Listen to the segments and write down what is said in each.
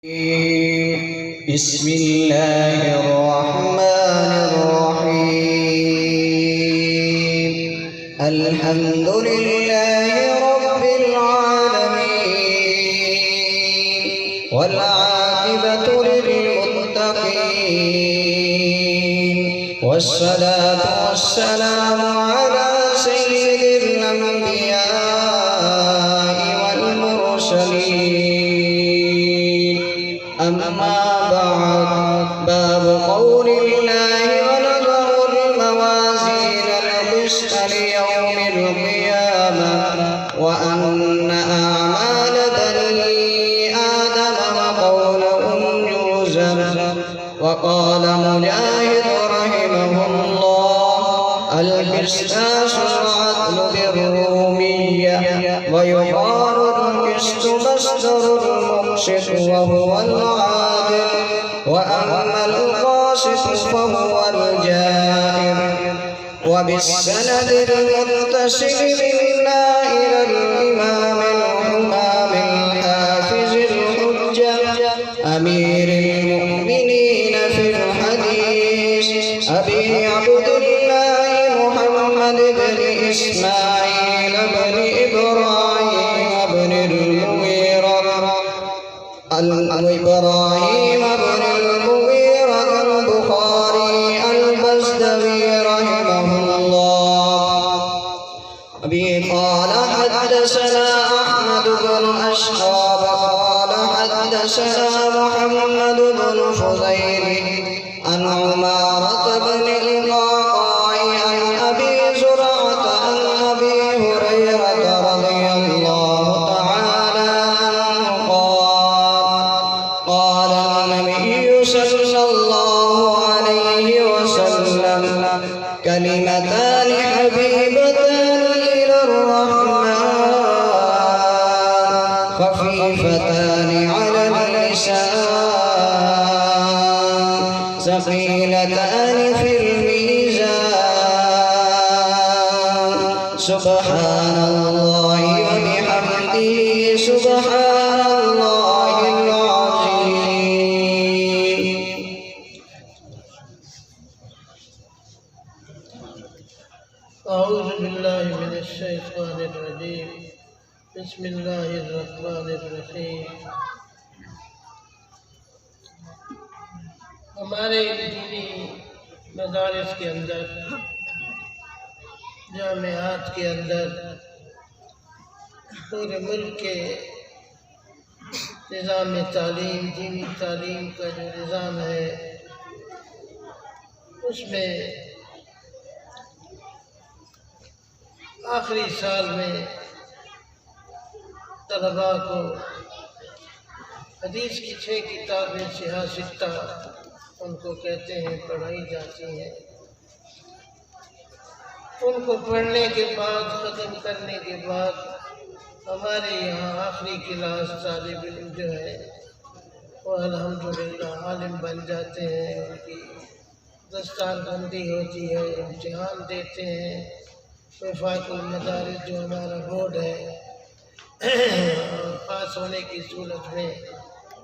بسم الله الرحمن الرحيم الحمد لله رب العالمين والعاقبة للمتقين والصلاة والسلام على سيد الأنبياء والمرسلين. أما بعد، باب قول الله ونضع الموازين القسط ليوم القيامة وأن أعمال بني آدم وقولهم يوزن. وقال مجاهد رحمه الله: القسطاس العدل بالرومية، ويقال القسط مصدر المقسط وهو العادل، وأما القاسط فهو الجائر. وبالسند المتصل منا إلى الإمام الحمام الحافظ الحجة أمير المؤمنين في الحديث أبي عبد الله محمد بن إسماعيل بن إبراهيم بن المغيرة البخاري البزدوي رحمه الله. أبي قال حدثنا أحمد بن أشهاب قال حدثنا محمد بن فضيل عن عمارة بن القعقاع عن أبي زرعة عن أبي هريرة رضي الله تعالى عنه قال النبي صلى الله عليه وسلم: كلمتان حبيبتان إلى الرحمن خفيفتان على اللسان ثقيلتان في الميزان سبحان الله وبحمده سبحان الله العظيم. أعوذ بالله من الشيطان الرجيم. بسم الله الرحمن الرحیم. ہمارے دینی مدارس کے اندر، جامعات کے اندر، پورے ملک کے نظام تعلیم، دینی تعلیم کا جو نظام ہے، اس میں آخری سال میں طلباء کو حدیث کی 6 کتابیں صحاح ستہ ان کو کہتے ہیں پڑھائی جاتی ہیں. ان کو پڑھنے کے بعد، ختم کرنے کے بعد، ہمارے یہاں آخری کلاس طالب علم جو ہے وہ الحمدللہ عالم بن جاتے ہیں. ان کی دستار بندی ہوتی ہے، امتحان دیتے ہیں. وفاق المدارس جو ہمارا بورڈ ہے، پاس ہونے کی صورت میں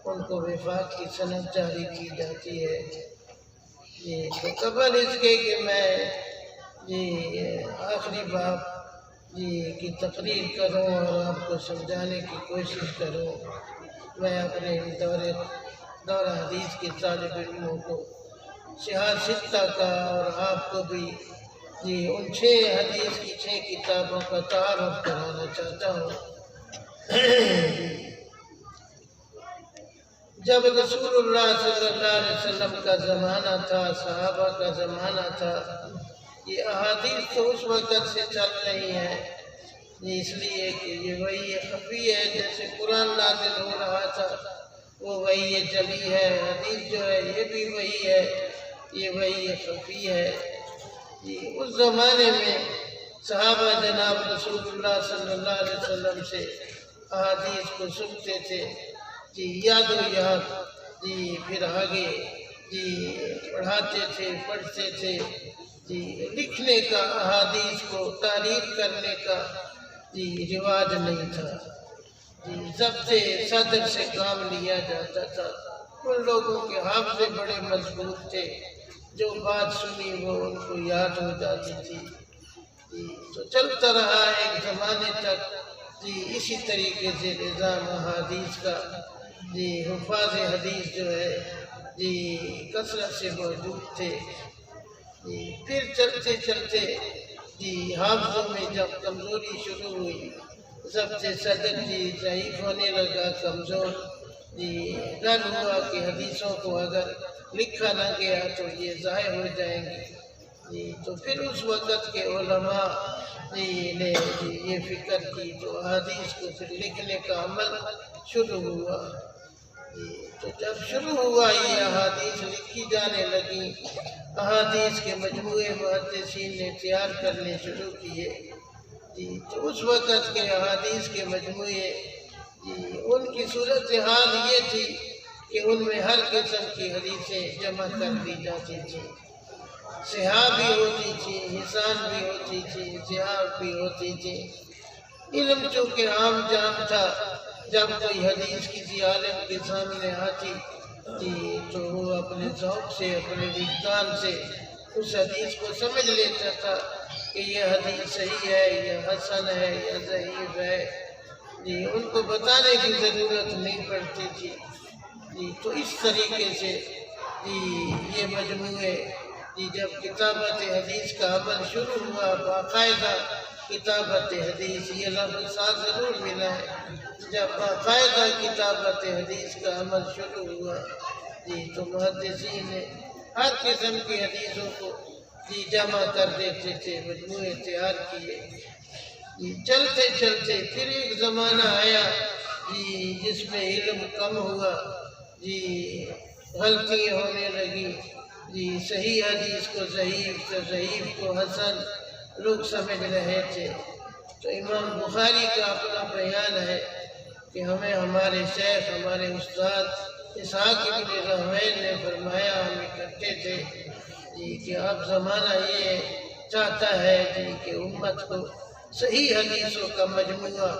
ان کو وفاق کی سند جاری کی جاتی ہے. تو قبل اس کے کہ میں آخری باب کی تقریر کروں اور آپ کو سمجھانے کی کوشش کروں، میں اپنے دورہ حدیث کے طالب علموں کو صحاح ستہ کا اور آپ کو بھی ان 6 حدیث کی 6 کتابوں کا تعارف کرانا چاہتا ہوں. جب رسول اللہ صلی اللہ علیہ وسلم کا زمانہ تھا، صحابہ کا زمانہ تھا، یہ احادیث تو اس وقت سے چل رہی ہیں، اس لیے کہ یہ وحی خفی ہے. جیسے قرآن نازل ہو رہا تھا وہ وحی جلی ہے، حدیث جو ہے یہ بھی وحی ہے، یہ وحی خفی ہے. اس زمانے میں صحابہ جناب رسول اللہ صلی اللہ علیہ وسلم سے احادیث کو سنتے تھے، یاد و یاد، پھر آگے پڑھاتے تھے، پڑھتے تھے. لکھنے کا، احادیث کو تحریر کرنے کا رواج نہیں تھا. ضبط صدر سے کام لیا جاتا تھا۔ ان لوگوں کے حافظے بڑے مضبوط تھے، جو بات سنی وہ ان کو یاد ہو جاتی تھی۔ تو چلتا رہا ایک زمانے تک اسی طریقے سے نظام احادیث کا حفاظ حدیث جو ہے کثرت سے موجود تھے۔ پھر چلتے چلتے حافظوں میں جب کمزوری شروع ہوئی، ضبط صدر ضعیف ہونے لگا، کمزور ڈر ہوا کہ حدیثوں کو اگر لکھا نہ گیا تو یہ ضائع ہو جائیں گے۔ تو پھر اس وقت کے علماء نے یہ فکر کی تو احادیث کو پھر لکھنے کا عمل شروع ہوا۔ تو جب شروع ہوا یہ احادیث لکھی جانے لگی، احادیث کے مجموعے محدثین نے تیار کرنے شروع کیے۔ تو اس وقت کے احادیث کے مجموعے ان کی صورتحال یہ تھی کہ ان میں ہر قسم کی حدیثیں جمع کر دی جاتی تھیں۔ صحاح بھی ہوتی تھی، حسان بھی ہوتی تھی، ضعاف بھی ہوتی تھی۔ علم چونکہ عام جام تھا، جب کوئی حدیث کسی عالم کے سامنے آتی تو وہ اپنے ذوق سے، اپنے وجدان سے اس حدیث کو سمجھ لیتا تھا کہ یہ حدیث صحیح ہے یا حسن ہے یا ضعیف ہے۔ ان کو بتانے کی ضرورت نہیں پڑتی تھی۔ تو اس طریقے سے یہ مجموعے جب کتابت حدیث کا عمل شروع ہوا، باقاعدہ کتابت حدیث، یہ لفظ ساتھ ضرور ملا ہے، جب باقاعدہ کتابت حدیث کا عمل شروع ہوا تو محدثین نے ہر قسم کی حدیثوں کو جمع کر دیتے تھے، مجموعے تیار کیے۔ چلتے چلتے پھر ایک زمانہ آیا جس میں علم کم ہوا، غلطیاں ہونے لگی، صحیح حدیث کو ضعیف، ضعیف کو حسن لوگ سمجھ رہے تھے۔ تو امام بخاری کا اپنا بیان ہے کہ ہمیں ہمارے شیخ، ہمارے استاد اسحاق ابن راہویہ نے فرمایا، ہم اکٹھے تھے کہ اب زمانہ یہ چاہتا ہے کہ امت کو صحیح حدیثوں کا مجموعہ،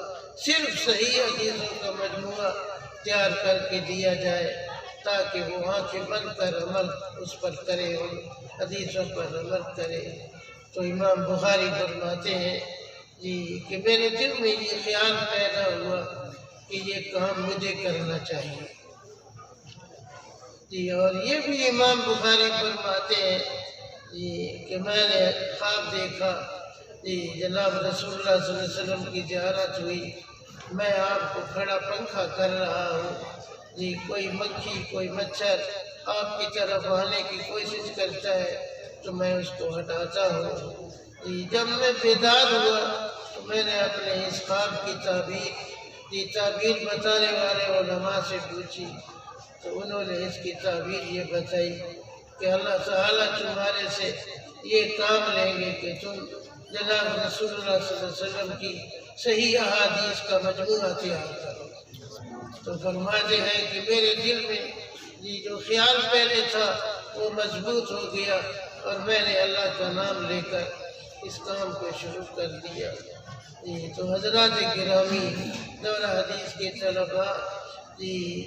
صرف صحیح حدیثوں کا مجموعہ تیار کر کے دیا جائے تاکہ وہ آنکھیں بند کر عمل اس پر کرے، ان حدیثوں پر عمل کرے۔ تو امام بخاری فرماتے ہیں کہ میرے دل میں یہ خیال پیدا ہوا کہ یہ کام مجھے کرنا چاہیے۔ اور یہ بھی امام بخاری فرماتے ہیں کہ میں نے خواب دیکھا، جناب رسول اللہ صلی اللہ علیہ وسلم کی زیارت ہوئی، میں آپ کو کھڑا پنکھا کر رہا ہوں، کوئی مکھی، کوئی مچھر آپ کی طرف آنے کی کوشش کرتا ہے تو میں اس کو ہٹاتا ہوں۔ جب میں بیدار ہوا تو میں نے اپنے اس خواب کی تعبیر بتانے والے علماء سے پوچھی تو انہوں نے اس کی تعبیر یہ بتائی کہ اللہ تعالیٰ تمہارے سے یہ کام لیں گے کہ تم جناب رسول اللہ صلی اللہ علیہ وسلم کی صحیح احادیث کا مجموعہ تیار کرو۔ تو فرماتے ہیں کہ میرے دل میں جو خیال پہلے تھا وہ مضبوط ہو گیا اور میں نے اللہ کا نام لے کر اس کام کو شروع کر دیا۔ تو حضرات گرامی، دورہ حدیث کے طلباء،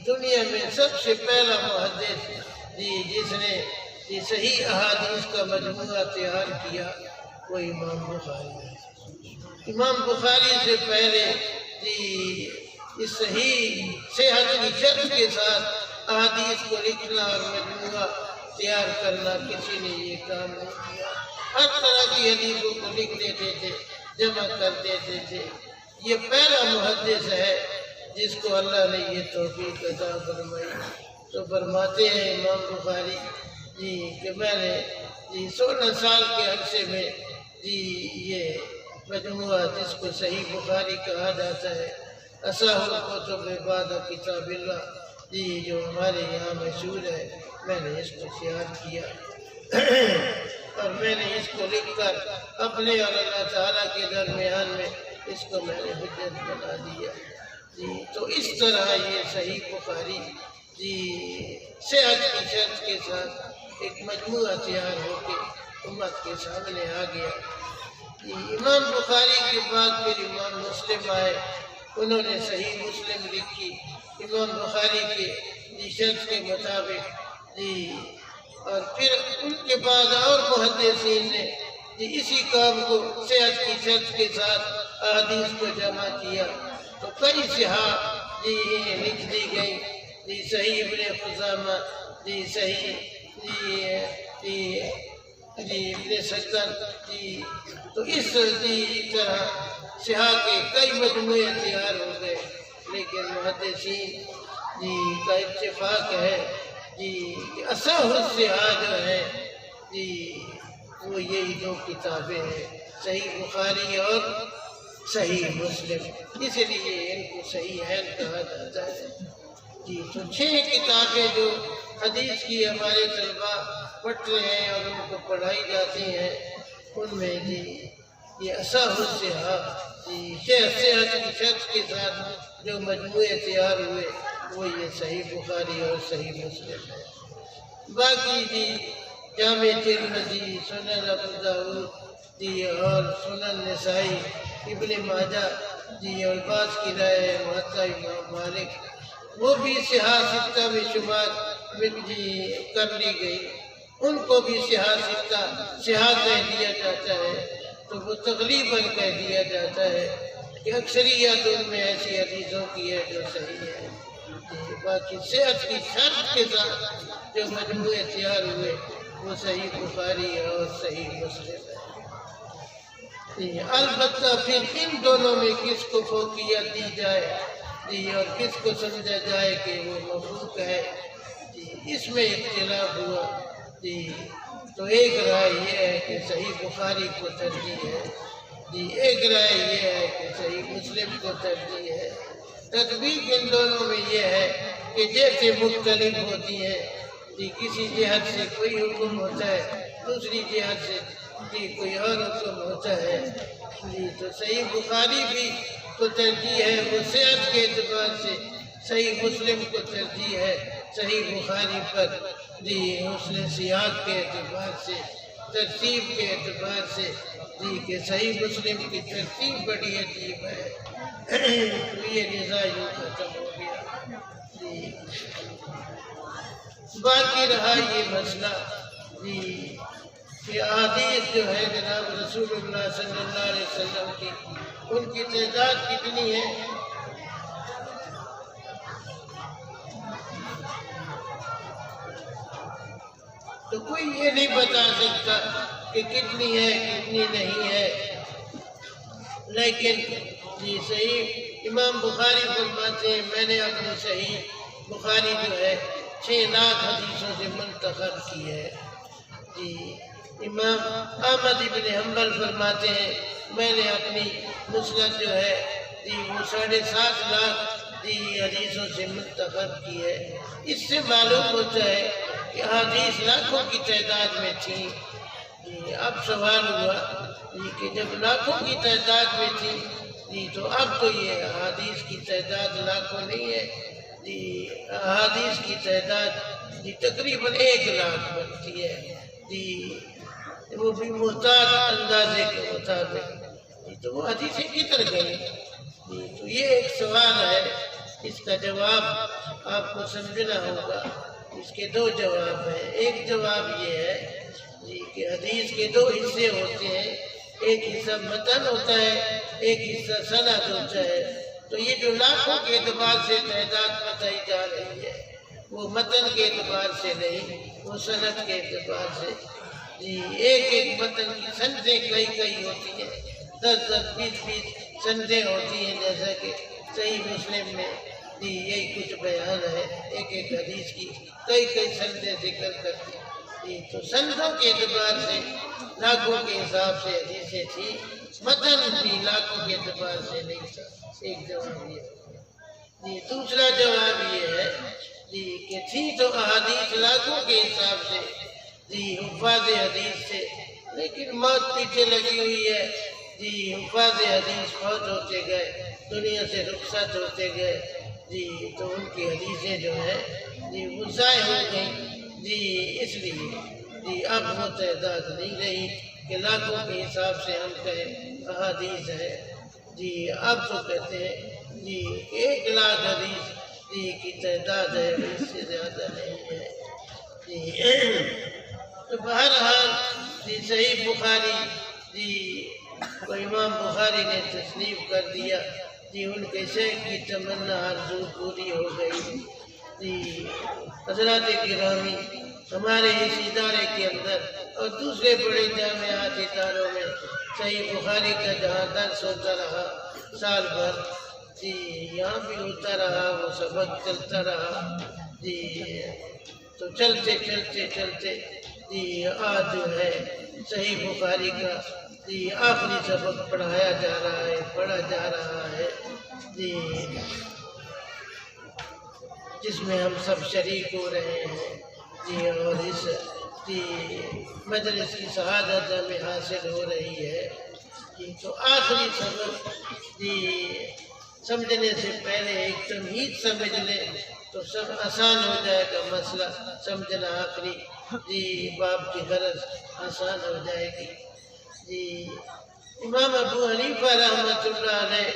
دنیا میں سب سے پہلا محدث جس نے صحیح احادیث کا مجموعہ تیار کیا وہ امام بخاری ہے۔ امام بخاری سے پہلے اس صحیح صحت کی شرط کے ساتھ احادیث کو لکھنا اور مجموعہ تیار کرنا کسی نے یہ کام نہیں کیا۔ ہر طرح کی حدیثوں کو لکھ دیتے تھے، جمع کر دیتے تھے۔ یہ پہلا محدث ہے جس کو اللہ نے یہ توفیق عطا فرمائی۔ تو فرماتے ہیں امام بخاری کہ میں نے 16 سال کے عرصے میں یہ مجموعہ جس کو صحیح بخاری کہا جاتا ہے، اصح الکتب بعد کتاب اللہ، جو ہمارے یہاں مشہور ہے، میں نے اس کو تیار کیا اور میں نے اس کو لکھ کر اپنے اور اللہ تعالیٰ کے درمیان میں اس کو میں نے حجت بنا دیا۔ تو اس طرح یہ صحیح بخاری صحت کی شرط کے ساتھ ایک مجموعہ تیار ہو کے امت کے سامنے آ گیا۔ امام بخاری کے بعد پھر امام مسلم آئے انہوں نے صحیح مسلم لکھی امام بخاری کے شرط کے مطابق اور پھر ان کے بعد اور محدثین نے اسی کام کو صحت کی شرط کے ساتھ احادیث کو جمع کیا تو کئی صحاح لکھ دی گئی صحیح ابن خزامہ صحیح ابن سکن تو اس طرح صحاح کے کئی مجموعے تیار ہو گئے، لیکن محدثین کا اتفاق ہے کہ اصح الصحاح جو ہے وہ یہی دو کتابیں ہیں، صحیح بخاری اور صحیح مسلم، اس لیے ان کو صحیحین کہا جاتا ہے۔ تو 6 کتابیں جو حدیث کی ہمارے طلباء پڑھتے ہیں اور ان کو پڑھائی جاتی ہیں، ان میں یہ اصح الصحاح صحت کی شرط کے ساتھ جو مجموعے تیار ہوئے وہ یہ صحیح بخاری اور صحیح مسلم ہے۔ باقی جامع ترمذی، سنن ابو داؤد اور سنن نسائی، ابن ماجہ اور بعض کی رائے موطا امام مالک وہ بھی صحاح ستہ میں شمار کر لی گئی، ان کو بھی صحاح کہہ دیا جاتا ہے، تو وہ تقریباً کہہ دیا جاتا ہے کہ اکثریت ان میں ایسی حدیثوں کی ہے جو صحیح ہے۔ باقی صحت کی شرط کے ساتھ جو مجموعے تیار ہوئے وہ صحیح بخاری اور صحیح مسلم ہے۔ البتہ پھر ان دونوں میں کس کو فوقیت دی جائے اور کس کو سمجھا جائے کہ وہ مفروض ہے، اس میں اختلاف ہوا۔ تو ایک رائے یہ ہے کہ صحیح بخاری کو ترجیح ہے، ایک رائے یہ ہے کہ صحیح مسلم کو ترجیح ہے۔ تطبیق ان دونوں میں یہ ہے کہ جیسے مختلف ہوتی ہیں، کسی جہت سے کوئی حکم ہوتا ہے، دوسری جہت سے کوئی اور حکم ہوتا ہے، تو صحیح بخاری بھی کو ترجیح ہے وہ صحت کے اعتبار سے، صحیح مسلم کو ترجیح ہے صحیح بخاری پر حسن سیاق کے اعتبار سے، ترتیب کے اعتبار سے کہ صحیح مسلم کی ترتیب بڑی عجیب ہے۔ تو یہ نزاع یوں ختم ہو گیا۔ باقی رہا یہ مسئلہ کہ احادیث جو ہے جناب رسول اللہ صلی اللہ علیہ وسلم کی، ان کی تعداد کتنی ہے؟ تو کوئی یہ نہیں بتا سکتا کہ کتنی ہے کتنی نہیں ہے، لیکن صحیح امام بخاری فرماتے ہیں میں نے اپنی صحیح بخاری جو ہے 6 لاکھ حدیثوں سے منتخب کی ہے۔ امام احمد بن حنبل فرماتے ہیں میں نے اپنی مسند جو ہے وہ 7.5 لاکھ حدیثوں سے منتخب کی ہے۔ اس سے معلوم ہوتا ہے کہ حدیث لاکھوں کی تعداد میں تھی۔ اب سوال ہوا کہ جب لاکھوں کی تعداد میں تھی تو اب تو یہ حدیث کی تعداد لاکھوں نہیں ہے، حدیث کی تعداد تقریباً 1 لاکھ بنتی ہے، وہ بھی محتاط اندازے کے مطابق۔ تو وہ حدیثیں کدھر گئی؟ تو یہ ایک سوال ہے، اس کا جواب آپ کو سمجھنا ہوگا۔ اس کے 2 جواب ہیں۔ ایک جواب یہ ہے کہ حدیث کے 2 حصے ہوتے ہیں، ایک حصہ متن ہوتا ہے، ایک حصہ سند ہوتا ہے۔ تو یہ جو لاکھوں کے اعتبار سے تعداد بتائی جا رہی ہے وہ متن کے اعتبار سے نہیں، وہ سند کے اعتبار سے۔ ایک متن کی سندیں کئی ہوتی ہیں، 10 20 سندیں ہوتی ہیں، جیسا کہ صحیح مسلم میں یہی کچھ بیان ہے، ایک حدیث کی کئی سندیں ذکر کرتی ہیں۔ تو سندوں کے اعتبار سے لاکھوں کے حساب سے حدیثیں تھیں، متن بھی لاکھوں کے اعتبار سے نہیں تھا۔ ایک جواب یہ۔ دوسرا جواب یہ ہے کہ تھی تو احادیث لاکھوں کے حساب سے، حفاظ حدیث سے، لیکن موت پیچھے لگی ہوئی ہے، حفاظ حدیث فوت ہوتے گئے، دنیا سے رخصت ہوتے گئے، تو ان کی حدیثیں جو ہیں وہ ضائع ہو گئیں، اس لیے اب وہ تعداد نہیں رہی کہ لاکھوں کے حساب سے ہم کہیں احادیث ہے۔ اب تو کہتے ہیں جی 1,00,000 حدیث جی کی تعداد ہے، اس سے زیادہ نہیں ہے جی۔ تو بہرحال جی صحیح بخاری جی کو امام بخاری نے تصنیف کر دیا جی، ان کے شیخ کی تمنا آرزو پوری ہو گئی جی۔ حضرات گرامی، ہمارے اس ادارے کے اندر اور دوسرے بڑے جامعات اداروں میں صحیح بخاری کا جہاں درس ہوتا رہا سال بھر جی، یہاں بھی ہوتا رہا، وہ سبق چلتا رہا جی۔ تو چلتے جی آج جو ہے صحیح بخاری کا جی آخری سبق پڑھایا جا رہا ہے، پڑھا جا رہا ہے جی، جس میں ہم سب شریک ہو رہے ہیں جی، اور اس جی مجلس کی سعادت ہمیں حاصل ہو رہی ہے جی۔ تو آخری سبق جی سمجھنے سے پہلے ایک تمہید سمجھ لیں تو سب آسان ہو جائے گا، مسئلہ سمجھنا آخری جی باب کی غرض آسان ہو جائے گی جی۔ امام ابو حنیفہ رحمۃ اللہ علیہ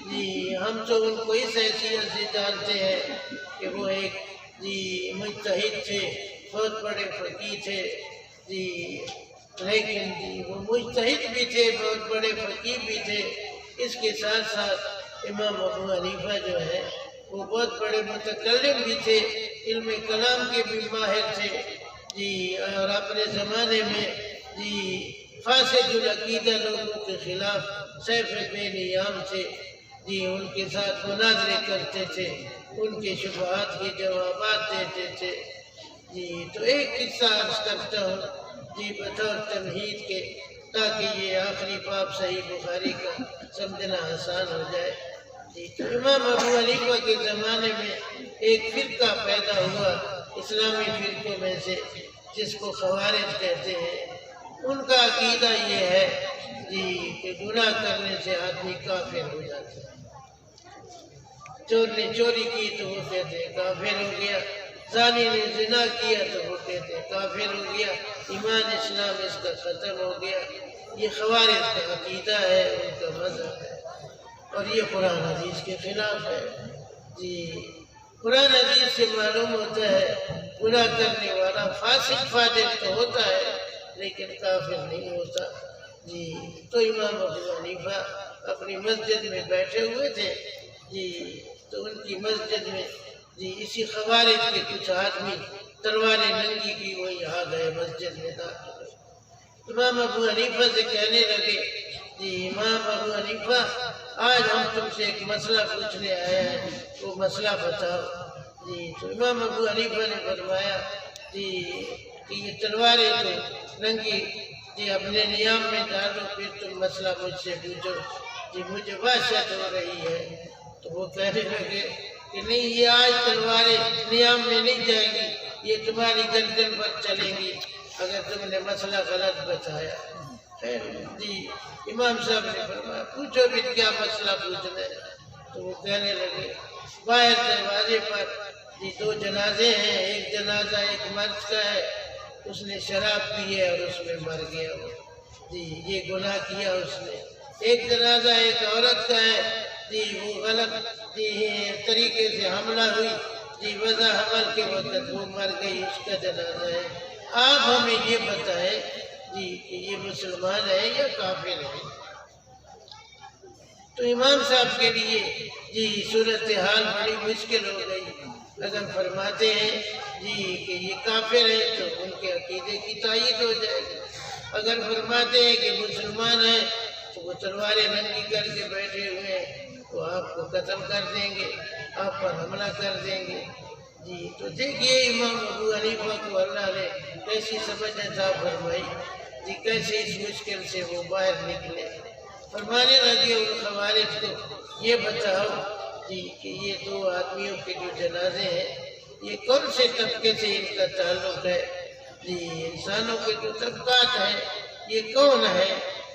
جی، ہم تو ان کو اس حیثیت سے جانتے ہیں کہ وہ ایک جی مجتہد تھے، بہت بڑے فقیہ تھے جی، لیکن جی وہ مجتہد بھی تھے، بہت بڑے فقیہ بھی تھے۔ اس کے ساتھ ساتھ امام ابو حنیفہ جو ہے وہ بہت بڑے متکلم بھی تھے، علم کلام کے بھی ماہر تھے جی، اور اپنے زمانے میں جی فاسد العقیدہ لوگوں کے خلاف سیف بے نیام تھے جی، ان کے ساتھ مناظرے کرتے تھے، ان کے شبہات کے جوابات دیتے تھے جی۔ تو ایک قصہ عرض کرتا ہوں جی بطور تمہید کے، تاکہ یہ آخری باب صحیح بخاری کا سمجھنا آسان ہو جائے جی۔ تو امام ابو حنیفہ کے زمانے میں ایک فرقہ پیدا ہوا اسلامی فرقوں میں سے، جس کو خوارج کہتے ہیں۔ ان کا عقیدہ یہ ہے جی کہ گناہ کرنے سے آدمی کافر ہو جاتا ہے۔ چور نے چوری کی تو وہ کہتے ہیں کافر ہو گیا، زانی نے زنا کیا تو وہ کہتے ہیں کافر ہو گیا، ایمان اسلام اس کا ختم ہو گیا۔ یہ خوارج کا عقیدہ ہے، ان کا مذہب ہے، اور یہ قرآن حدیث کے خلاف ہے جی۔ قرآن حدیث سے معلوم ہوتا ہے گناہ کرنے والا فاسق فاجر تو ہوتا ہے لیکن کافر نہیں ہوتا جی۔ تو امام ابو حنیفہ اپنی مسجد میں بیٹھے ہوئے تھے جی، تو ان کی مسجد میں جی اسی خوارج کے کچھ آدمی تلواریں ننگی کی وہی آ گئے مسجد میں داخل ہوئے۔ امام ابو حنیفہ سے کہنے لگے جی امام ابو حنیفہ، آج ہم تم سے ایک مسئلہ پوچھنے آئے ہیں، وہ مسئلہ بتاؤ جی۔ تو امام ابو حنیفہ نے فرمایا جی کہ یہ تلواریں تو ننگی جی اپنے نیام میں ڈالو، پھر تم مسئلہ مجھ سے پوچھو جی، مجھے وحشت ہو رہی ہے۔ تو وہ کہنے لگے کہ نہیں، یہ آج تلواریں نیام میں نہیں جائیں گی، یہ تمہاری گردن پر چلیں گی اگر تم نے مسئلہ غلط بتایا۔ خیر جی، امام صاحب نے فرمایا پوچھو بھی کیا مسئلہ پوچھنا ہے۔ تو وہ کہنے لگے باہر دروازے پر جی 2 جنازے ہیں، ایک جنازہ ایک مرد کا ہے، اس نے شراب پی ہے اور اس میں مر گیا وہ جی، یہ گناہ کیا اس نے۔ ایک جنازہ ایک عورت کا ہے جی، وہ غلط جی طریقے سے حملہ ہوئی جی، وضع حمل کے وقت وہ مر گئی، اس کا جنازہ ہے۔ آپ ہمیں یہ بتائیں جی کہ یہ مسلمان ہے یا کافر ہے؟ تو امام صاحب کے لیے جی صورتحال بڑی مشکل ہو گئی۔ اگر فرماتے ہیں جی کہ یہ کافر ہے تو ان کے عقیدے کی تائید ہو جائے گی، اگر فرماتے ہیں کہ مسلمان ہیں تو وہ تلواریں ننگی کر کے بیٹھے ہوئے ہیں، تو آپ کو قتل کر دیں گے، آپ پر حملہ کر دیں گے جی۔ تو دیکھیے امام ابو حنیفہ کو اللہ نے کیسی سمجھ عطا فرمائی جی، کیسے اس مشکل سے وہ باہر نکلے۔ فرمانے لگے ان خوارج کو یہ بتاؤ جی کہ یہ 2 آدمیوں کے جو جنازے ہیں یہ کون سے طبقے سے ان کا تعلق ہے جی؟ انسانوں کے جو طبقات ہیں یہ کون ہے،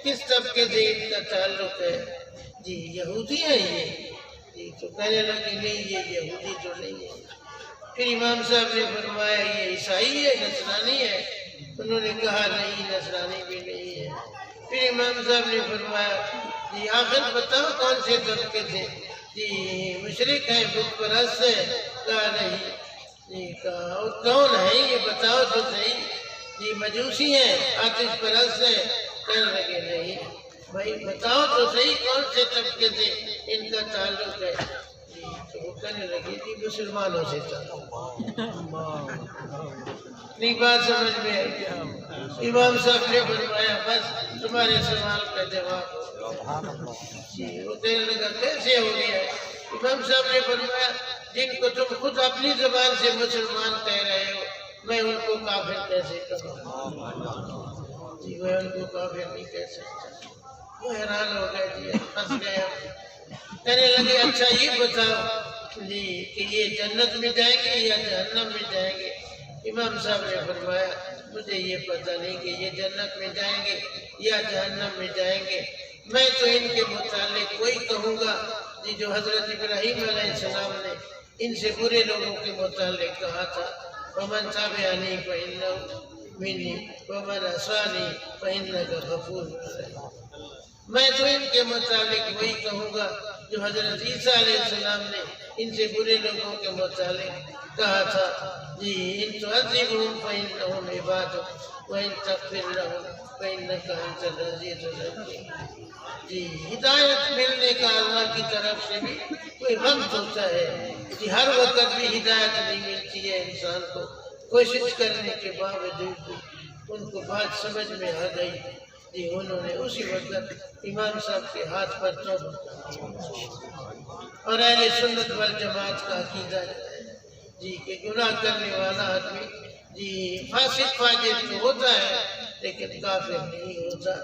کس طبقے سے ان کا تعلق ہے جی؟ یہودی ہیں یہ جی؟ تو کہنے لگے نہیں، یہ یہودی تو نہیں ہے۔ پھر امام صاحب نے فرمایا یہ عیسائی ہے، نصرانی ہے؟ انہوں نے کہا نہیں، نصرانی بھی نہیں ہے۔ پھر امام صاحب نے فرمایا جی آخر بتاؤ کون سے طبقے سے؟ جی مشرک ہیں، بت پرست ہے؟ کہا نہیں۔ جی کہا اور کون ہے یہ بتاؤ تو صحیح؟ جی مجوسی ہیں، آتش پرست ہیں؟ کہنے لگے نہیں۔ بھائی بتاؤ تو صحیح کون سے طبقے سے ان کا تعلق ہے؟ جی تو وہ کہنے لگے جی مسلمانوں سے تعلق۔ نہیں بات سمجھ میں آئی کیا؟ امام صاحب نے فرمایا بس تمہارے سوال کا جواب۔ جی وہ کہنے لگا کیسے ہو گیا؟ امام صاحب نے فرمایا جن کو تم خود اپنی زبان سے مسلمان کہہ رہے ہو میں ان کو کافر کیسے کہوں؟ جی میں ان کو کافر نہیں کہہ سکتا۔ وہ حیران ہو گئے، جی پھنس گئے۔ کہنے لگے اچھا یہ بتاؤ جی کہ یہ جنت میں جائیں گے یا جہنم میں جائیں گے؟ امام صاحب نے فرمایا مجھے یہ پتہ نہیں کہ یہ جنت میں جائیں گے یا جہنم میں جائیں گے، میں تو ان کے متعلق وہی کہوں گا جی جو حضرت ابراہیم علیہ السلام نے ان سے برے لوگوں کے متعلق کہا تھا، وَمَنْ تَبِعَنِي فَإِنَّهُ مِنِّي وَمَنْ عَصَانِي فَإِنَّكَ غَفُورٌ رَحِيمٌ۔ میں تو ان کے متعلق وہی کہوں گا جو حضرت عیسیٰ علیہ السلام نے ان سے برے لوگوں کے متعلق کہا تھا جی ان تعذبهم فإنهم عبادك وإن تغفر لهم فإنك أنت العزيز الحكيم۔ جی ہدایت ملنے کا اللہ کی طرف سے بھی کوئی وقت ہوتا ہے کہ ہر وقت بھی ہدایت نہیں ملتی ہے انسان کو، کوشش کرنے کے باوجود بھی ان کو بات سمجھ میں آ گئی جی انہوں نے اسی وقت امام صاحب کے ہاتھ پر توبہ اور اہل سنت والجماعت کا عقیدہ ہے جی کہ گناہ کرنے والا آدمی جی فاسق فاجر تو ہوتا ہے لیکن کافر نہیں ہوتا۔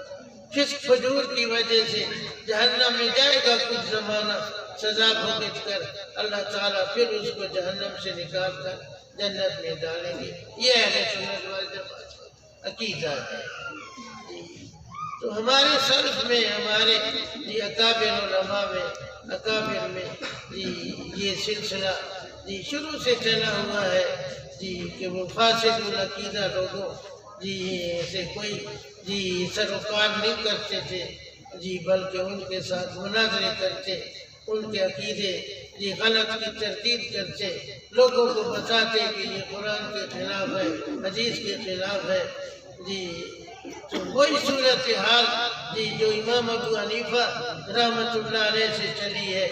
فسق فجور کی وجہ سے جہنم میں جائے گا کچھ زمانہ سزا بھگت کر، اللہ تعالیٰ پھر اس کو جہنم سے نکال کر جنت میں ڈالیں گے۔ یہ اہل سنت والجماعت کا عقیدہ ہے جی۔ تو ہمارے سلف میں ہمارے جی اکابر علماء میں اکابر میں جی یہ سلسلہ جی شروع سے چلا ہوا ہے جی کہ وہ فاسد العقیدہ لوگوں جی سے کوئی جی سروکار نہیں کرتے تھے جی بلکہ ان کے ساتھ مناظرے کرتے، ان کے عقیدے جی غلط کی تردید کرتے، لوگوں کو بتاتے کہ یہ قرآن کے خلاف ہے، حدیث کے خلاف ہے جی۔ تو وہی صورتحال جی جو امام ابو حنیفہ رحمۃ اللہ علیہ سے چلی ہے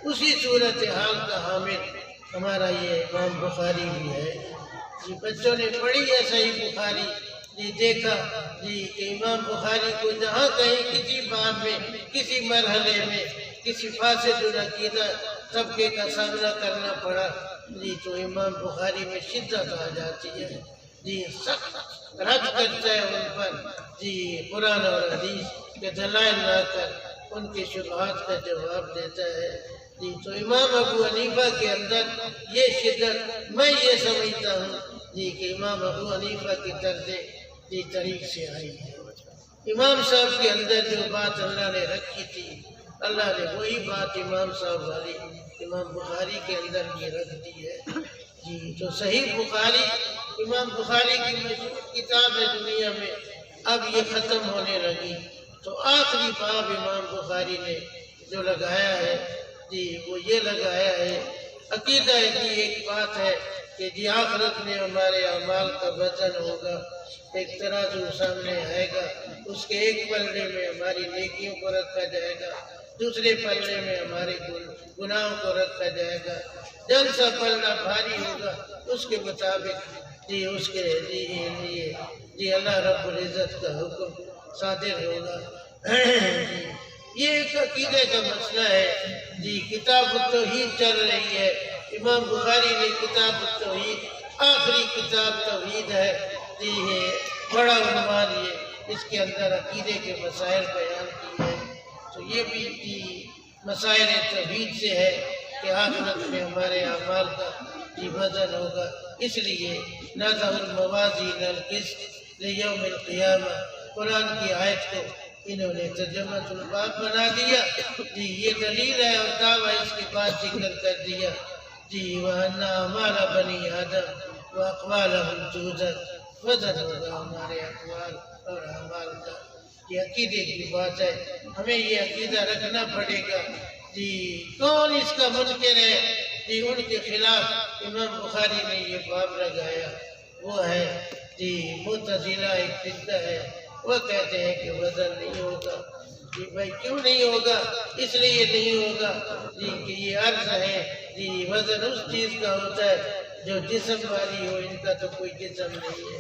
اسی صورتحال کا حامل ہمارا یہ امام بخاری بھی ہے جی۔ بچوں نے پڑھی ہے صحیح بخاری جی، دیکھا جی کہ امام بخاری کو جہاں کہیں کسی باب میں کسی مرحلے میں کسی فاسد العقیدہ طبقے کا سامنا کرنا پڑا جی تو امام بخاری میں شدت آ جاتی ہے جی، سخت رد کرتا ہے ان پر جی، قرآن اور حدیث کے دلائل لا کر ان کے شبہات کا جواب دیتا ہے جی۔ تو امام ابو حنیفہ کے اندر یہ شدت میں یہ سمجھتا ہوں جی کہ امام ابو حنیفہ کی طرز جی طریق سے آئی ہے۔ امام صاحب کے اندر جو بات اللہ نے رکھی تھی اللہ نے وہی بات امام صاحب والی امام بخاری کے اندر بھی رکھ دی ہے جی۔ تو صحیح بخاری امام بخاری کی مشہور کتاب ہے دنیا میں، اب یہ ختم ہونے لگی تو آخری باب امام بخاری نے جو لگایا ہے جی وہ یہ لگایا ہے، عقیدہ کی ایک بات ہے کہ جی آخرت میں ہمارے اعمال کا وزن ہوگا، ایک ترازو سامنے آئے گا، اس کے ایک پلڑے میں ہماری نیکیوں کو رکھا جائے گا، دوسرے پلڑے میں ہمارے گناہوں کو رکھا جائے گا، جن سا پلڑا بھاری ہوگا اس کے مطابق جی اس کے لیے جی اللہ رب العزت کا حکم صادر ہوگا۔ یہ ایک عقیدے کا مسئلہ ہے جی۔ کتاب التوحید چل رہی ہے، امام بخاری نے کتاب التوحید آخری کتاب توحید ہے جی، بڑا عنوان یہ اس کے اندر عقیدے کے مسائل بیان کیے ہیں۔ تو یہ بھی جی مسائل توحید سے ہے کہ آخرت میں ہمارے اعمال کا جی وزن ہوگا، اس لیے نَضَعُ الْمَوَازِينَ الْقِسْطَ لِيَوْمِ الْقِيَامَةِ قرآن کی آیت کو انہوں نے ترجمہ الباب بنا دیا جی، یہ دلیل ہے اور دعویٰ اس کے بعد ذکر کر دیا جی۔ وَأَنَّ أَعْمَالَ بَنِي آدَمَ وَأَقْوَالَهُمْ تُوزَنُ، وزن ہوگا ہمارے اقوال اور اعمال کا۔ یہ عقیدے کی بات ہے، ہمیں یہ عقیدہ رکھنا پڑے گا جی کون اس کا منکر ہے؟ جی ان کے خلاف امام بخاری نے یہ باب لگایا، وہ ہے جی معتزلہ ایک فرقہ ہے، وہ کہتے ہیں کہ وزن نہیں ہوگا۔ جی بھائی کیوں نہیں ہوگا؟ اس لیے نہیں ہوگا جی کہ یہ عرض ہے، جی وزن اس چیز کا ہوتا ہے جو جسم والی ہو، ان کا تو کوئی جسم نہیں ہے،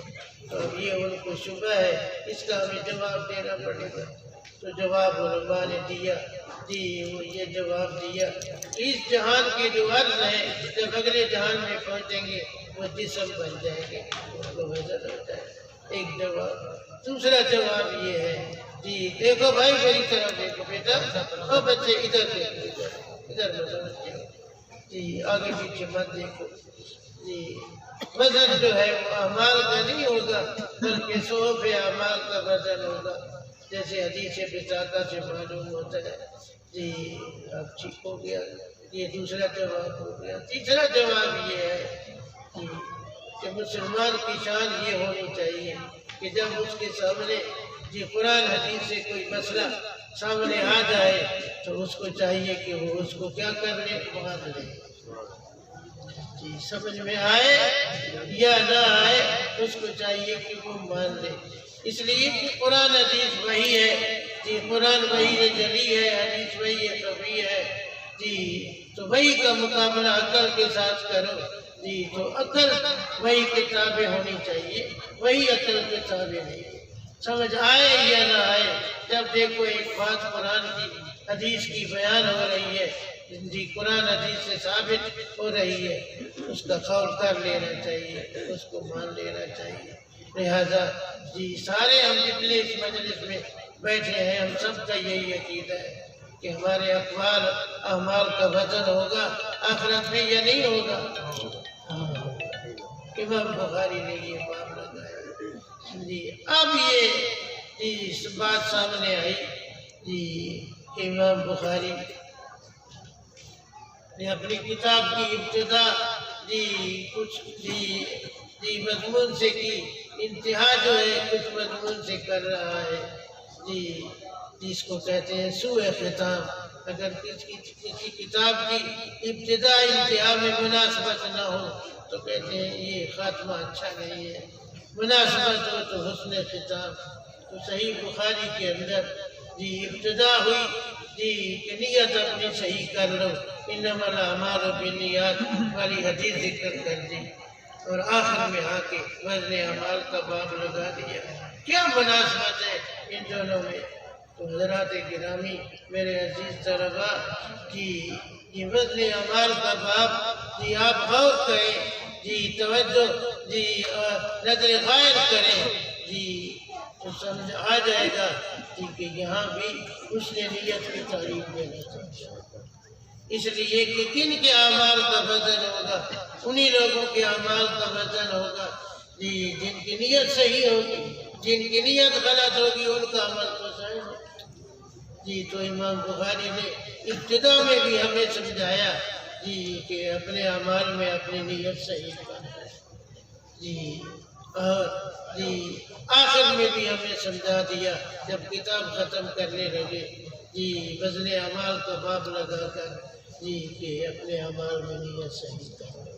تو اب یہ ان کو شبہ ہے، اس کا ہمیں جواب دینا پڑے گا۔ تو جواب علماء نے دیا، جی وہ یہ جواب دیا، اس جہان کے جو عرض ہے جب اگلے جہان میں پہنچیں گے وہ جسم بن جائیں گے، وہ وزن ہوتا ہے، ایک جواب۔ دوسرا جواب یہ ہے، جی دیکھو بھائی میری طرف دیکھو بیٹا، اور بچے ادھر دیکھو، ادھر متوجہ ہو، جی آگے پیچھے مت دیکھو۔ جی وزن جو ہے وہ اعمال کا نہیں ہوگا بلکہ صحف اعمال کا وزن ہوگا، جیسے حدیث بطاقہ سے معلوم ہوتا ہے۔ جی اب ٹھیک ہو گیا، یہ دوسرا جواب ہو گیا۔ تیسرا جواب یہ ہے کہ مسلمان کی شان یہ ہونی چاہیے کہ جب اس کے سامنے جی قرآن حدیث سے کوئی مسئلہ سامنے آ جائے تو اس کو چاہیے کہ وہ اس کو کیا کر لے، مان لے۔ جی سمجھ میں آئے یا نہ آئے اس کو چاہیے کہ وہ مان لے، اس لیے کہ قرآن حدیث وہی ہے، جی قرآن وہی جلی ہے، حدیث وہی خفی ہے، جی تو وہی کا مقابلہ عقل کے ساتھ کرو، جی تو عقل وہی کتابیں ہونی چاہیے، وہی عقل کتابیں نہیں۔ سمجھ آئے یا نہ آئے، جب دیکھو ایک بات قرآن کی حدیث کی بیان ہو رہی ہے، جی قرآن حدیث سے ثابت ہو رہی ہے، اس کا قول کر لینا چاہیے، اس کو مان لینا چاہیے۔ لہذا جی سارے ہم جتنے اس مجلس میں بیٹھے ہیں ہم سب کا یہی عقیدہ ہے کہ ہمارے اقوال اعمال کا وزن ہوگا آخرت میں یا نہیں ہوگا۔ امام بخاری نے یہ باب لگایا۔ جی اب یہ بات سامنے آئی، جی امام بخاری نے اپنی کتاب کی ابتدا جی کچھ جی مضمون سے کی، انتہا جو ہے کچھ مضمون سے کر رہا ہے، جی جس کو کہتے ہیں سوء ختام۔ اگر کسی کتاب کی ابتدا انتہا میں مناسبت نہ ہو تو کہتے ہیں یہ خاتمہ اچھا نہیں ہے، مناسبت ہو تو حسن ختام۔ تو صحیح بخاری کے اندر جی ابتدا ہوئی جی کہ نیت اپنی صحیح کر لو، انما الاعمال بالنیات والی حدیث ذکر کر دی، اور آخر میں آ کے وزن اعمال کا باب لگا دیا۔ کیا مناسبت ہے ان دونوں میں؟ تو حضرات گرامی میرے عزیز طلباء، جی یہ وزن اعمال کا باب جی آپ غور کریں، جی توجہ جی نظر غائب کریں، جی تو سمجھ آ جائے گا جی کہ یہاں بھی حسن نیت کی تعریف دینا چاہیے، اس لیے کہ کن کے اعمال کا وزن ہوگا؟ انہی لوگوں کے اعمال کا وزن ہوگا جی جن کی نیت صحیح ہوگی، جن کی نیت غلط ہوگی ان کا عمل تو صحیح ہوگا۔ جی تو امام بخاری نے ابتدا میں بھی ہمیں سمجھایا جی کہ اپنے اعمال میں اپنی نیت صحیح کرنا، جی اور جی آخر میں بھی ہمیں سمجھا دیا جب کتاب ختم کرنے لگے جی وزن اعمال کا باب لگا کر جی کہ اپنے اعمال میں نیت صحیح کرنا۔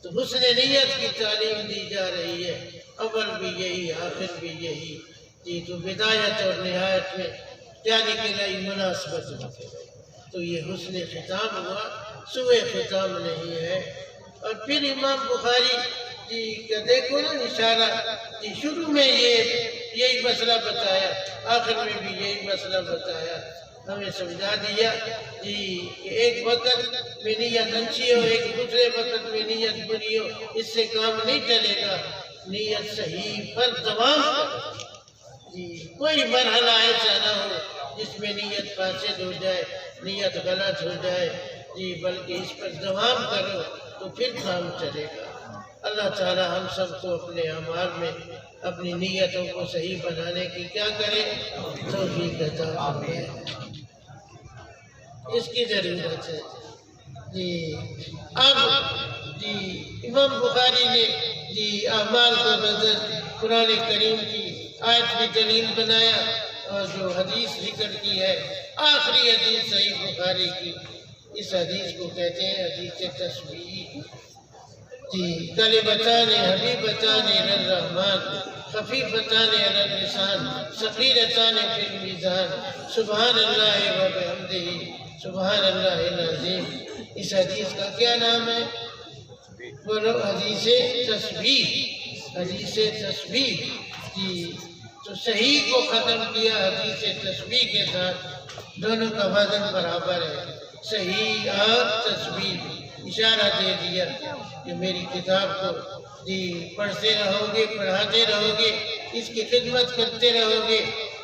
تو حسن نیت کی تعلیم دی جا رہی ہے، اول بھی یہی آخر بھی یہی، جی تو بدایت اور نہایت میں کیا نکلائی مناسبت نکلائی، تو یہ حسن ختام ہوا، سوء ختام نہیں ہے۔ اور پھر امام بخاری جی کا دیکھو نا اشارہ، جی شروع میں یہی مسئلہ بتایا، آخر میں بھی یہی مسئلہ بتایا، ہمیں سمجھا دیا جی کہ ایک وقت میں نیت اچھی ہو، ایک دوسرے وقت میں نیت بری ہو، اس سے کام نہیں چلے گا، نیت صحیح پر دوام کرو، جی کوئی مرحلہ ایسا نہ ہو جس میں نیت فاسد ہو جائے، نیت غلط ہو جائے، جی بلکہ اس پر دوام کرو تو پھر کام چلے گا۔ اللہ تعالی ہم سب کو اپنے اعمال میں اپنی نیتوں کو صحیح بنانے کی کیا کرے، توفیق عطا فرمائے، اس کی ضرورت ہے۔ جی اب جی امام بخاری نے جی اعمال کا وزن قرآن کریم کی آیت بھی دلیل بنایا اور جو حدیث ذکر کی ہے آخری حدیث صحیح بخاری کی، اس حدیث کو کہتے ہیں حدیث تسبیح۔ جی کلمتان حبیبتان الی الرحمن خفیفتان علی اللسان ثقیلتان فی المیزان سبحان اللہ و بحمدہ سبحان اللہ العظیم۔ اس حدیث کا کیا نام ہے؟ بولو، حدیث تسبیح، حدیث تسبیح۔ جی تو صحیح کو ختم کیا حدیث تسبیح کے ساتھ، دونوں کا وزن برابر ہے، صحیح اور تسبیح۔ اشارہ دے دیا کہ میری کتاب کو جی پڑھتے رہو گے، پڑھاتے رہو گے، اس کی خدمت کرتے رہو گے،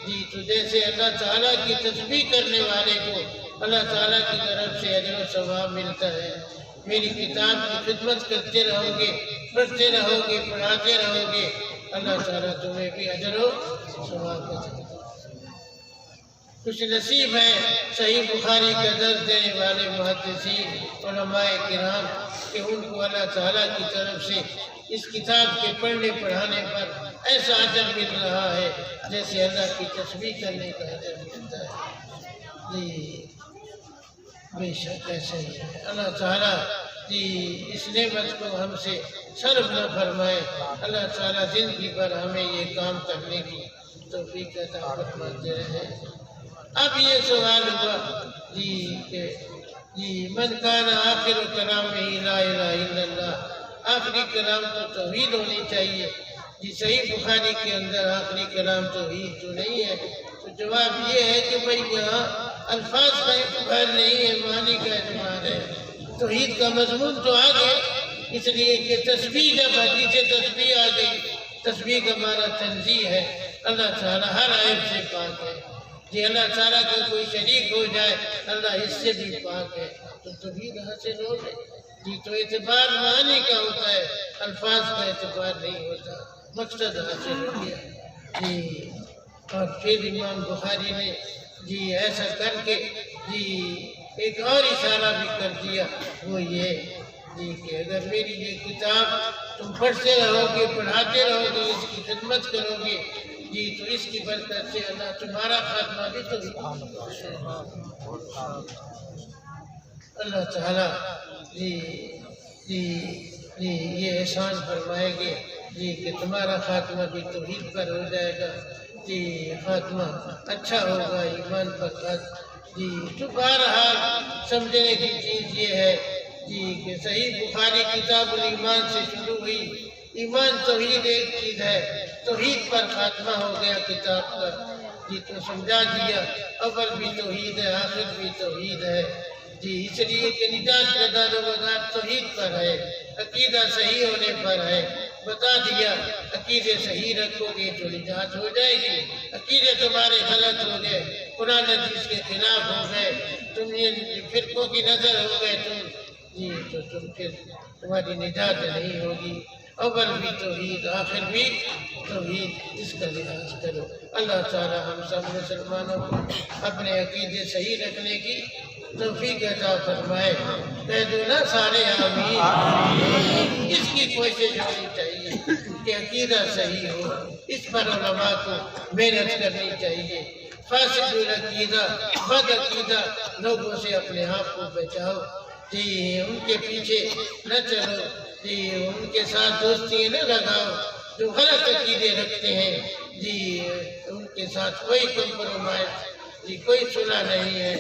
جی تو جیسے اللہ تعالیٰ کی تسبیح کرنے والے کو اللہ تعالیٰ کی طرف سے اجر و ثواب ملتا ہے۔ میری کتاب کی خدمت کرتے رہو گے، پڑھتے رہو گے، پڑھاتے رہو گے، اللہ تعالیٰ تمہیں بھی اجر و ثواب دیتا ہے۔ خوش نصیب ہے صحیح بخاری کا درس دینے والے محدثین علماء کرام کہ ان کو اللہ تعالیٰ کی طرف سے اس کتاب کے پڑھنے پڑھانے پر ایسا اجر مل رہا ہے جیسے اللہ کی تسبیح کرنے کا اجر ملتا ہے۔ جی بے شک ایسا ہی ہے۔ اللہ تعالیٰ جی اس نعمت کو ہم سے صرف نہ فرمائے، اللہ تعالیٰ زندگی پر ہمیں یہ کام کرنے کی توفیق عطا فرماتے رہے۔ اب یہ سوال ہوا جی کہ من کان آخر کلام لا الہ الا اللہ، آخری کلام تو توحید ہونی چاہیے۔ جی صحیح بخاری کے اندر آخری کلام توحید تو نہیں ہے، تو جواب یہ ہے کہ بھئی یہاں الفاظ کا اعتبار نہیں ہے، معنی کا اعتبار ہے۔ توحید کا مضمون تو آ گیا، اس لیے کہ تسبیح جب حدیث تسبیح آ گئی، تسبیح کا معنی تنزیہ ہے، اللہ تعالیٰ ہر عیب سے پاک ہے۔ جی اللہ تعالیٰ کا کوئی شریک ہو جائے اللہ اس سے بھی پاک ہے، تو توحید حاصل ہو گئی۔ جی تو اعتبار معنی کا ہوتا ہے، الفاظ کا اعتبار نہیں ہوتا، مقصد حاصل ہو گیا۔ جی اور پھر امام بخاری نے جی ایسا کر کے جی ایک اور اشارہ بھی کر دیا، وہ یہ جی کہ اگر میری یہ کتاب تم پڑھتے رہو گے، پڑھاتے رہو گے، اس کی خدمت کرو گے، جی تو اس کی برکت سے اللہ تمہارا خاتمہ بھی تو اللہ تعالیٰ جی جی جی یہ احسان فرمائے گے جی کہ تمہارا خاتمہ بھی توحید پر ہو جائے گا، جی خاتمہ اچھا ہوگا ایمان پر خاتمہ۔ جی تو بہرحال سمجھنے کی چیز یہ ہے جی کہ صحیح بخاری کتاب الایمان سے شروع ہوئی، ایمان توحید ایک چیز ہے، توحید پر خاتمہ ہو گیا کتاب پر، جی تو سمجھا دیا اول بھی توحید ہے، آخر بھی توحید ہے۔ جی اس لیے کہ نجات کا دار و مدار توحید پر ہے، عقیدہ صحیح ہونے پر ہے، بتا دیا عقیدے صحیح رکھو گے تو نجات ہو جائے گی، عقیدے تمہارے غلط ہو گئے، قرآن حدیث کے خلاف ہو گئے، تم یہ فرقوں کی نظر ہو گئے تم، جی تو تم پھر تمہاری نجات نہیں ہوگی۔ اول بھی توحید، آخر بھی توحید، اس کا لحاظ کرو۔ اللہ تعالی ہم سب مسلمانوں کو اپنے عقیدے صحیح رکھنے کی توفیق عطا فرمائے۔ کہہ دو نا سارے آمین۔ اس کی کوشش ہونی چاہیے کہ عقیدہ صحیح ہو، اس پر علماء کو محنت کرنی چاہیے۔ فاسد العقیدہ، بد عقیدہ لوگوں سے اپنے آپ کو بچاؤ، جی ان کے پیچھے نہ چلو، جی ان کے ساتھ دوستی نہ لگاؤ، جو غلط عقیدے رکھتے ہیں جی ان کے ساتھ کوئی کمپرومائز جی کوئی صلح نہیں ہے،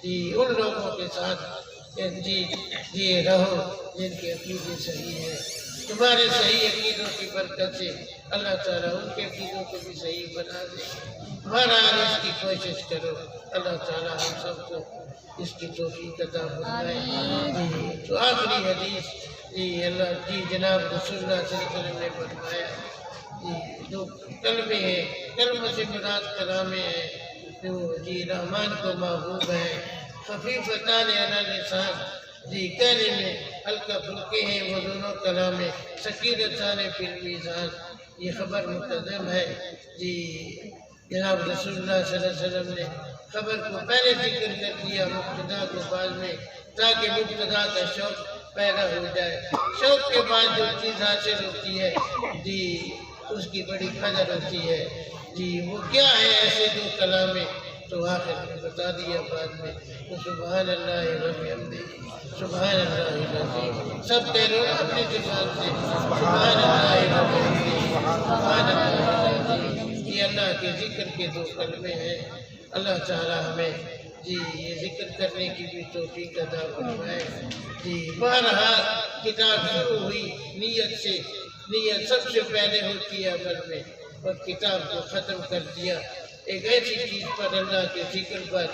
جی ان لوگوں کے ساتھ جی رہو جن کے عقیدے صحیح ہیں۔ تمہارے صحیح عقیدوں کی برکت سے اللہ تعالیٰ ان کے عقیدوں کو بھی صحیح بنا دے۔ بہرحال اس کی کوشش کرو، اللہ تعالیٰ ہم سب کو اس کی توفیق عطا فرمائے۔ جی تو آخری حدیث جی اللہ جی جناب رسول اللہ صلی اللہ علیہ وسلم نے فرمایا جی جو کلمے ہیں، کلموں سے مراد کلامیں ہیں جو جی رحمان کو محبوب ہیں، خفیفتان علی اللسان، جی کہنے میں ہلکا پھلکے ہیں وہ دونوں کلامیں، ثقیلتان فی المیزان، یہ خبر مقدم ہے۔ جی جناب رسول اللہ صلی اللہ علیہ وسلم نے خبر کو پہلے ذکر کر دیا، مبتدا کو بعد میں، تاکہ مبتدا کا شوق پیدا ہو جائے۔ شوق کے بعد جو چیز حاصل ہوتی ہے جی اس کی بڑی قدر ہوتی ہے۔ جی وہ کیا ہے ایسے دو کلامیں تو آخر میں بتا دیا بعد میں تو سبحان اللہ و بحمدہ سبحان اللہ العظیم سب کہہ رہے ہو اپنی زبان سے سبحان اللہ و بحمدہ سبحان اللہ العظیم. یہ اللہ کے ذکر کے دو کلمے ہیں. اللہ تعالی ہمیں جی یہ ذکر کرنے کی بھی توفیق عطا فرمائے. جی بہرحال کتاب شروع ہوئی نیت سے. نیت سب سے پہلے ہوتی ہے عمل میں اور کتاب کو ختم کر دیا ایک ایسی چیز پر اللہ کے ذکر پر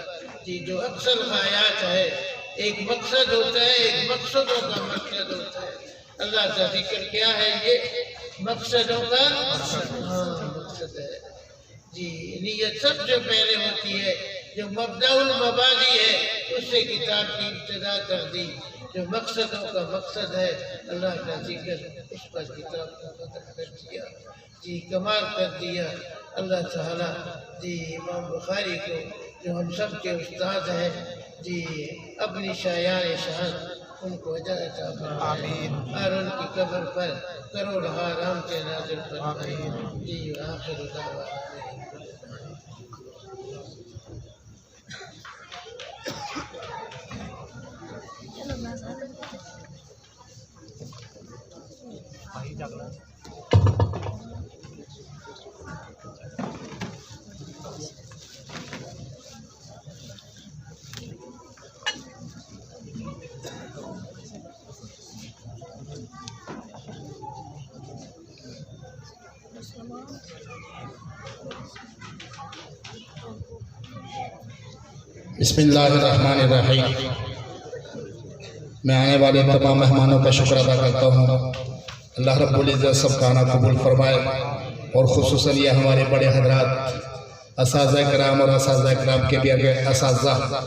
جی جو اکثر غایات ہے. ایک مقصد ہوتا ہے ایک مقصدوں کا مقصد ہوتا ہے. اللہ کا ذکر کیا ہے یہ مقصدوں کا مقصد ہے. جی نیت سب سے پہلے ہوتی ہے جو مبدأ المبادی ہے اس سے کتاب کی ابتدا کر دی. جو مقصدوں کا مقصد ہے اللہ کا ذکر اس پر کتاب کو ختم کر دیا. جی کمال کر دیا. اللہ تعالیٰ جی امام بخاری کو جو ہم سب کے استاد ہیں جی اپنی شایان شان ان کو اجر عطا فرمائے اور ان کی قبر پر کروڑہا رحمت نازل فرمائے. جی آخر دعوانا بسم اللہ الرحمن الرحیم. میں آنے والے تمام مہمانوں کا شکر ادا کرتا ہوں. اللہ رب العزت سب کا آنا قبول فرمائے اور خصوصاً یہ ہمارے بڑے حضرات اساتذہ کرام اور اساتذہ کرام کے بھی اگر اساتذہ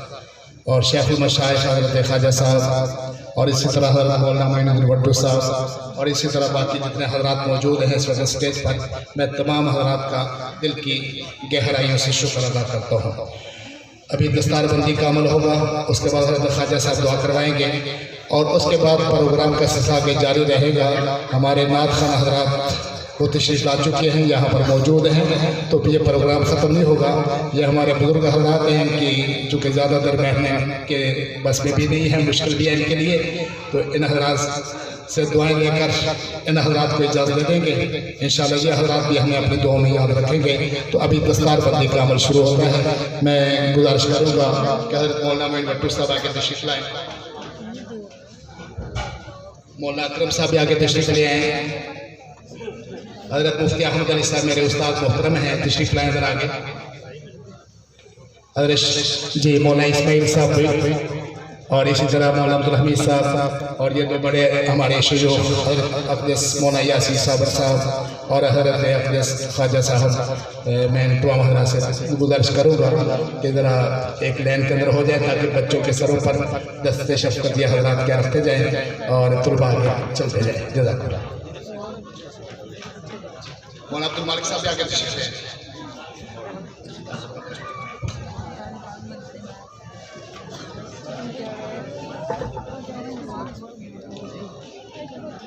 اور شیخ المشائخ حضرت خواجہ صاحب اور اسی طرح حضرت مولانا معین الدین بھٹو صاحب اور اسی طرح باقی جتنے حضرات موجود ہیں اس وقت اسٹیج پر میں تمام حضرات کا دل کی گہرائیوں سے شکر ادا کرتا ہوں. ابھی دستار بندی کا عمل ہوگا اس کے بعد حضرت خواجہ صاحب دعا کروائیں گے اور اس کے بعد پروگرام کا سلسلہ آگے جاری رہے گا. ہمارے نعت خوان حضرات وہ تشریف لا چکے ہیں یہاں پر موجود ہیں تو یہ پروگرام ختم نہیں ہوگا. یہ ہمارے بزرگ حضرات ہیں کہ چونکہ زیادہ تر بیٹھنے کے بس میں بھی نہیں ہے مشکل بھی ہے ان کے لیے تو ان حضرات سے دعائیں لے کر ان حضرات کو اجازت دے دیں گے. انشاءاللہ یہ حضرات بھی ہمیں اپنی دعاؤں میں یاد رکھیں گے. تو ابھی دستار بندی کا عمل شروع ہو گیا ہے. میں گزارش کروں گا کہ حضرت مولانا معین بھٹو صاحب آگے تشریف لائیں. مولانا اکرم صاحب بھی آگے تشریف لے آئیں. حضرت مفتی احمد علی صاحب میرے استاد محترم ہیں تشریف لائیں ذرا آگے. حضرت جی مولانا اسماعیل صاحب بھی اور اسی طرح مولانا عبدالحمید صاحب اور یہ دو بڑے ہمارے شیوخ حضرت اقدس مولانا یاسین صاحب اور حضرت اقدس خواجہ صاحب. میں تمام حضرات سے گزارش کروں گا کہ ذرا ایک لین کے اندر ہو جائے تاکہ بچوں کے سروں پر دست شفقت یہ حضرات کیا رکھتے جائیں اور طلباء چلتے جائیں. جزاک اللہ. مولانا عبد المالک صاحب آگے تشریف لیں.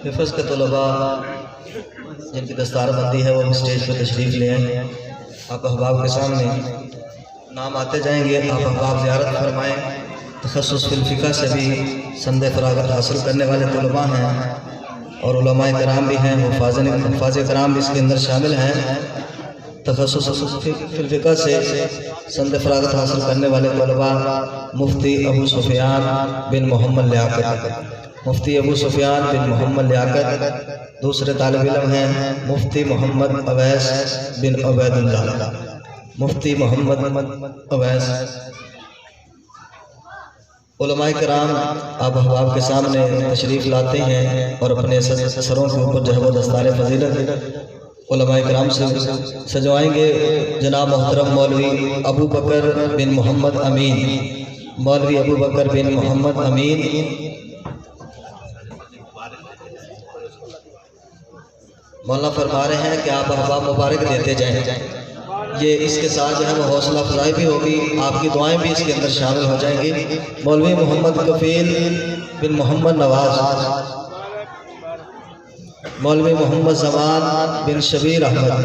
حفظ کے طلباء جن کی دستار بندی ہے وہ اسٹیج پہ تشریف لے آئیں. آپ احباب کے سامنے نام آتے جائیں گے. آپ احباب زیارت فرمائیں. تخصص فی الفقہ سے بھی سند فراغت حاصل کرنے والے طلباء ہیں اور علماء کرام بھی ہیں. حفاظ کرام بھی اس کے اندر شامل ہیں. تخصص فی الفقہ سے سند فراغت حاصل کرنے والے طلباء مفتی ابو سفیان بن محمد لیاقت. مفتی ابو سفیان بن محمد لیاقت. دوسرے طالب علم ہیں مفتی محمد اویس بن عبید اللہ. مفتی محمد اویس. علماء کرام آپ احباب کے سامنے تشریف لاتے ہیں اور اپنے سروں کے اوپر جو ہے وہ دستار فضیلت علماء کرام سے سجوائیں گے. جناب محترم مولوی ابو بکر بن محمد امین. مولوی ابو بکر بن محمد امین مولانا فرما رہے ہیں کہ آپ احباب مبارک دیتے جائیں. یہ اس کے ساتھ جو ہے وہ حوصلہ افزائی بھی ہوگی. آپ کی دعائیں بھی اس کے اندر شامل ہو جائیں گی. مولوی محمد کفیل بن محمد نواز. مولوی محمد زمان بن شبیر احمد.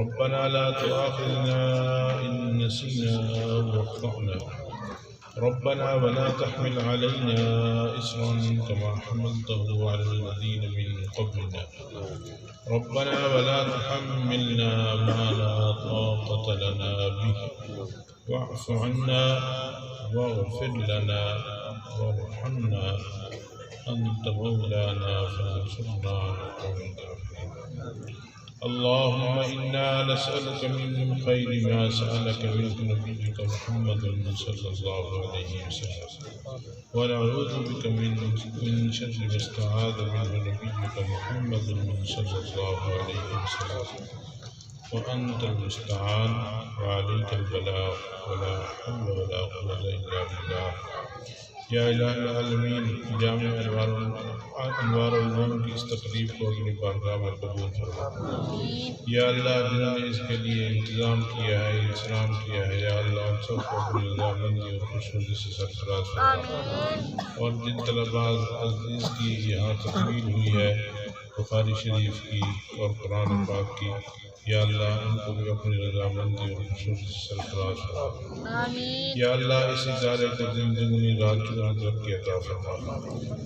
ربنا لا تؤاخذنا إن نسينا وأخطأنا. ربنا ولا تحمل علينا إصرا كما حملته على الذين من قبلنا. ربنا ولا تحملنا ما لا طاقة لنا به واعف عنا واغفر لنا وارحمنا أنت مولانا فانصرنا على القوم الكافرين. اللهم إنا نسألك من خير ما سألك منه نبيك محمد صلى الله عليه وسلم ونعوذ بك من شر ما استعاذ منه نبيك محمد صلى الله عليه وسلم وأنت المستعان وعليك البلاغ ولا حول ولا قوة إلا بالله. یا الہ العالمین جامع انوار العلوم کی اس تقریب کو اپنی بارگاہ میں قبول فرما۔ یا اللہ جنہوں نے اس کے لیے انتظام کیا ہے، انتظام کیا ہے، یا اللہ ان سب کو اپنی رضامندی اور خوشنودی سے سرفراز فرما۔ اور جن طلباء عزیز کی یہاں تکمیل ہوئی ہے بخاری شریف کی اور قرآن پاک کی، یا اللہ ان کو بھی اپنی رضامندی اور خوشنودی سے سرفراز فرما۔ یا اللہ اس ادارے کو زندگی رات چنا ترقی عطا فرما۔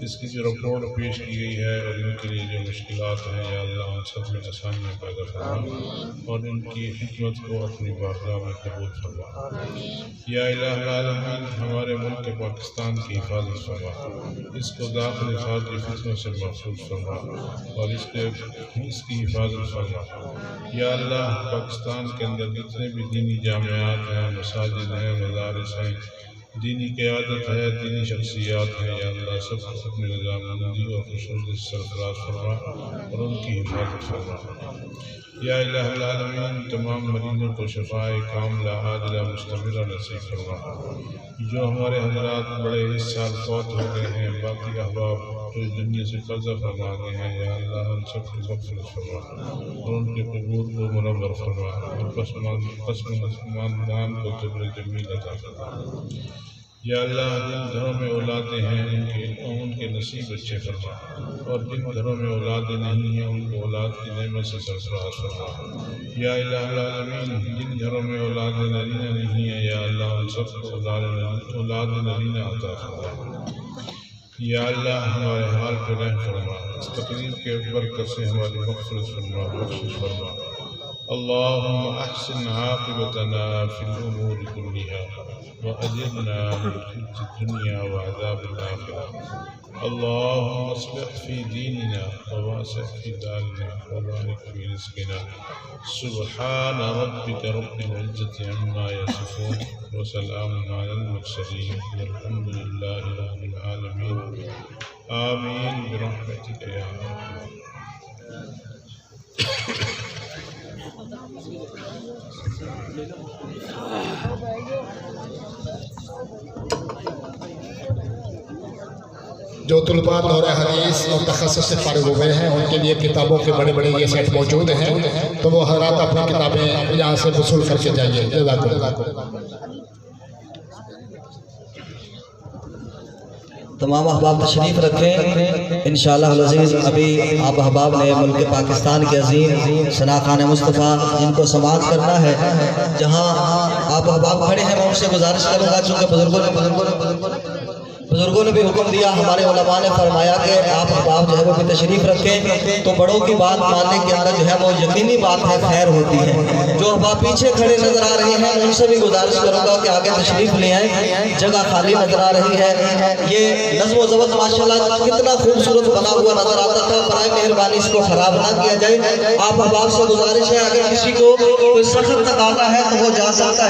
اس کی جو رپورٹ پیش کی گئی ہے اور ان کے لیے جو مشکلات ہیں، یا اللہ ان سب میں آسانیاں پیدا فرما اور ان کی حکمت کو اپنی بارگاہ میں قبول فرما۔ یا الہ العالمین ہمارے ملک پاکستان کی حفاظت فرما، اس کو داخل خارجی فتنوں سے محفوظ فرما اور اس کی حفاظت فرما۔ یا اللہ پاکستان کے اندر جتنے بھی دینی جامعات ہیں، مساجد ہیں، مدارس ہیں، دینی قیادت ہے، دینی شخصیات ہیں، یا اللہ سب کو اپنی رضامندی اور خوشنودی سے سرفراز فرما اور ان کی حفاظت فرما۔ یا الہ العالمین تمام مریضوں کو شفاء کاملہ عاجلہ مستمرہ نصیب فرما۔ جو ہمارے حضرات بڑے اس سال فوت ہو گئے ہیں، باقی احباب جو اس دنیا سے قضا فرما گئے ہیں، یا اللہ ان سب کی مغفرت فرما اور ان کے قبور کو منور فرما اور پسماندگان کو قبر جمیل عطا فرما۔ یا اللہ جن گھروں میں اولادیں ہیں ان کے نصیب اچھے فرما اور جن گھروں میں اولادیں نہیں ہیں ان کو اولاد کی نعمت سے سرفراز فرما۔ یا الہ العالمین جن گھروں میں اولاد نرینہ نہیں ہے، یا اللہ ان سب کو اولاد نرینہ عطا فرما۔ یا اللہ ہمارے حال پہ رحم فرما، اس تقریب کے برکت سے ہماری مغفرت فرما، بخشش فرما۔ اللہم احسن عاقبتنا فی الامور کلها واجرنا من خزي الدنيا وعذاب الآخرة۔ اللهم اصلح في ديننا وواسع في دارنا وبارك في رزقنا۔ سبحان ربك رب العزة عما يصفون وسلام على المرسلين والحمد لله رب العالمين آمين برحمتك يا رب۔ جو طلباء دور حدیث اور تخصص سے فارغ ہوئے ہیں ان کے لیے کتابوں کے بڑے بڑے یہ سیٹ موجود ہیں، تو وہ حضرات اپنی کتابیں یہاں سے وصول کر کے جائیے۔ جزاک اللہ۔ تمام احباب تشریف رکھیں انشاءاللہ العزیز۔ ابھی آپ احباب نے ملک پاکستان کے عظیم ثنا خان مصطفیٰ جن کو سماعت کرنا ہے، جہاں آپ احباب کھڑے ہیں میں ان سے گزارش کروں گا، چونکہ بزرگوں نے بھی حکم دیا، ہمارے علماء نے فرمایا کہ آپ احباب جو ہے وہ بھی تشریف رکھیں، تو بڑوں کی بات ماننے کے اندر جو ہے وہ یقینی بات ہے، خیر ہوتی ہے۔ جو احباب پیچھے کھڑے نظر آ رہے ہیں ان سے بھی گزارش کروں گا کہ آگے تشریف لے آئیں، جگہ خالی نظر آ رہی ہے۔ یہ نظم و ضبط ماشاءاللہ کتنا خوبصورت بنا ہوا نظر آتا تھا، برائے مہربانی اس کو خراب نہ کیا جائے۔ آپ احباب سے گزارش ہے اگر کسی کو کوئی سخت تقاضا ہے تو وہ جا سکتا ہے۔